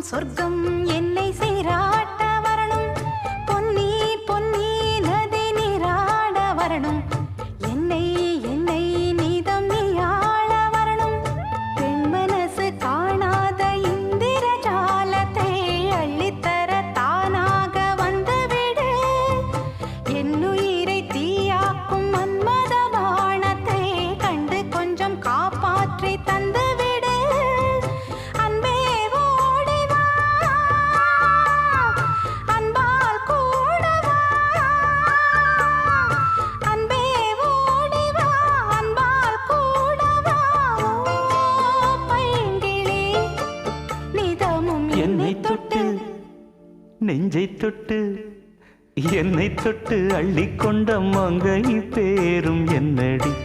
சொர்க்கம் என்னை சீராட்ட வரணும், பொன்னி பொன்னி நதி நீராட வரணும், என்னை என்னை நீதம் நீயாள வரணும். பெண் மனசு காணாத இந்திர ஜாலத்தை அள்ளித்தர தானாக வந்துவிடு, என்னுயிரை தீயாக்கும் மன்மத பாணத்தை கண்டு கொஞ்சம் காப்பாற்றி தந்துவிடு. என்னை தொட்டு நெஞ்சை தொட்டு என்னை தொட்டு அள்ளிக்கொண்ட மங்கை பேரும் என்னடி.